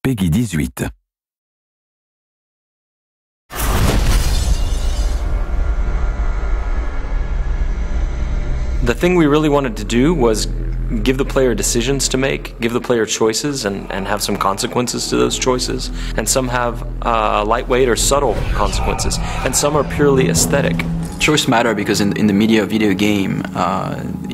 Peggy 18. The thing we really wanted to do was give the player decisions to make, give the player choices and have some consequences to those choices. And some have lightweight or subtle consequences, and some are purely aesthetic. Choice matter because in the media video game,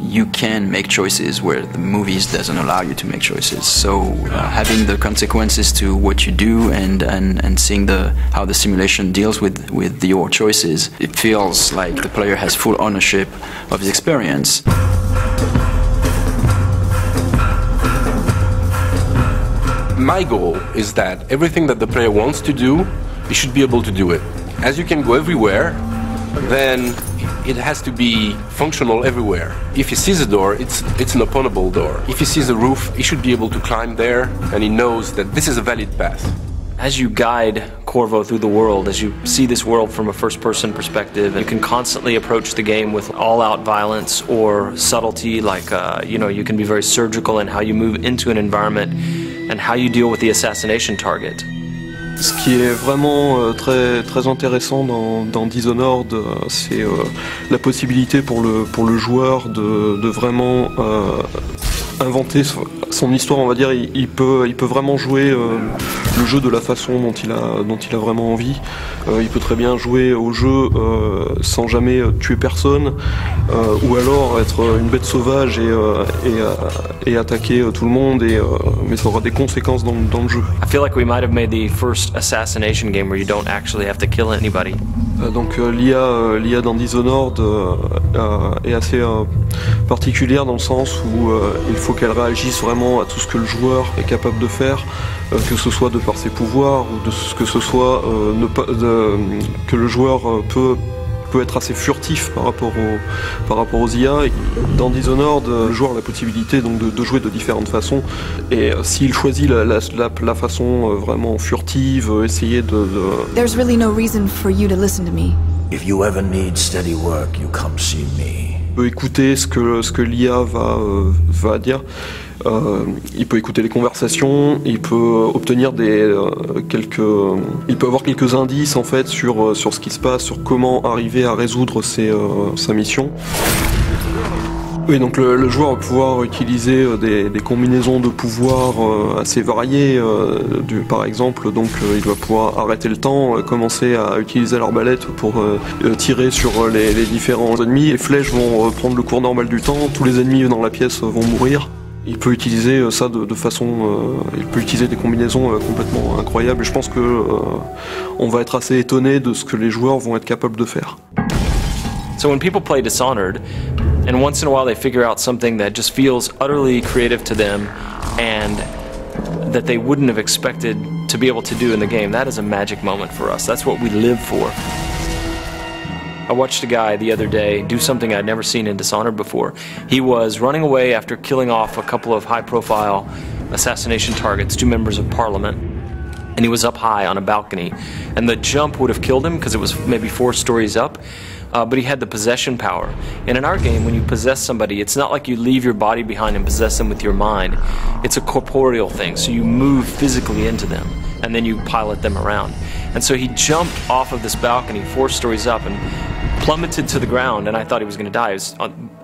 you can make choices where the movies doesn't allow you to make choices. So having the consequences to what you do and seeing how the simulation deals with your choices, it feels like the player has full ownership of his experience. My goal is that everything that the player wants to do, he should be able to do it. As you can go everywhere, then it has to be functional everywhere. If he sees a door, it's an openable door. If he sees a roof, he should be able to climb there, and he knows that this is a valid path. As you guide Corvo through the world, as you see this world from a first-person perspective, you can constantly approach the game with all-out violence or subtlety, like you can be very surgical in how you move into an environment and how you deal with the assassination target. Ce qui est vraiment très intéressant dans Dishonored, c'est la possibilité pour le joueur de vraiment inventer son histoire, on va dire. Il peut vraiment jouer le jeu de la façon dont il a vraiment envie. Il peut très bien jouer au jeu sans jamais tuer personne, ou alors être une bête sauvage et attaquer tout le monde, mais ça aura des conséquences dans le jeu. I feel like we might have made the first assassination game where you don't actually have to kill anybody. Donc l'IA dans Dishonored est assez particulière dans le sens où il faut qu'elle réagisse vraiment à tout ce que le joueur est capable de faire, que ce soit de par ses pouvoirs ou que ce soit que le joueur peut être assez furtif par rapport aux IA. Dans Dishonored, le joueur a la possibilité donc de jouer de différentes façons, et s'il choisit la façon vraiment furtive, essayer de... There's really no reason for you to listen to me. If you ever need steady work, you come see me. Il peut écouter ce que l'IA va dire. Il peut écouter les conversations, il peut obtenir il peut avoir quelques indices en fait sur ce qui se passe, sur comment arriver à résoudre sa mission. Oui, donc le joueur va pouvoir utiliser des combinaisons de pouvoirs assez variées. Par exemple, donc il va pouvoir arrêter le temps, commencer à utiliser l'arbalète pour tirer sur les différents ennemis. Les flèches vont prendre le cours normal du temps, tous les ennemis dans la pièce vont mourir. Il peut utiliser ça de façon... il peut utiliser des combinaisons complètement incroyables, et je pense que on va être assez étonné de ce que les joueurs vont être capables de faire. So when people play Dishonored, and once in a while they figure out something that just feels utterly creative to them and that they wouldn't have expected to be able to do in the game, that is a magic moment for us. That's what we live for. I watched a guy the other day do something I'd never seen in Dishonored before. He was running away after killing off a couple of high-profile assassination targets, 2 members of parliament, and he was up high on a balcony. And the jump would have killed him because it was maybe 4 stories up, but he had the possession power. And in our game, when you possess somebody, it's not like you leave your body behind and possess them with your mind. It's a corporeal thing, so you move physically into them, and then you pilot them around. And so he jumped off of this balcony 4 stories up and plummeted to the ground, and I thought he was going to die. He was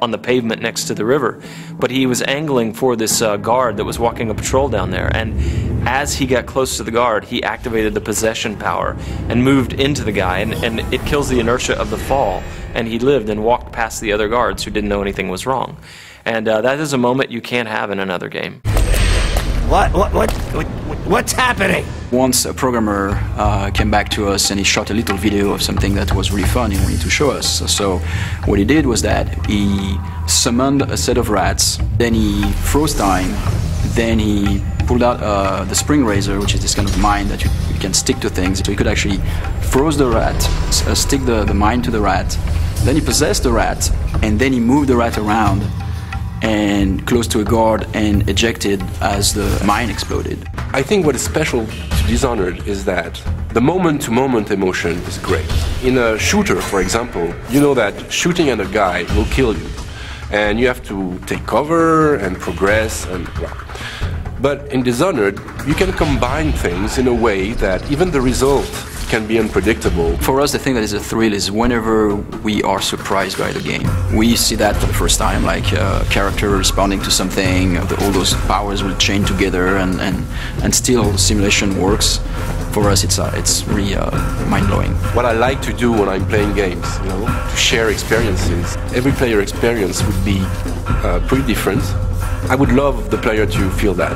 on the pavement next to the river, but he was angling for this guard that was walking a patrol down there, and as he got close to the guard, he activated the possession power and moved into the guy, and it kills the inertia of the fall, and he lived and walked past the other guards who didn't know anything was wrong. And that is a moment you can't have in another game. What's happening? Once a programmer came back to us and he shot a little video of something that was really fun and wanted to show us. So what he did was that he summoned a set of rats, then he froze time, then he pulled out the spring razor, which is this kind of mine that you can stick to things. So he could actually froze the rat, stick the mine to the rat, then he possessed the rat, and then he moved the rat around and close to a guard and ejected as the mine exploded. I think what is special to Dishonored is that the moment-to-moment emotion is great. In a shooter, for example, you know that shooting at a guy will kill you, and you have to take cover and progress, and well. But in Dishonored, you can combine things in a way that even the result can be unpredictable. For us, the thing that is a thrill is whenever we are surprised by the game. We see that for the first time, like a character responding to something, all those powers will chain together, and still the simulation works. For us, it's really mind-blowing. What I like to do when I'm playing games, to share experiences. Every player experience would be pretty different. I would love the player to feel that.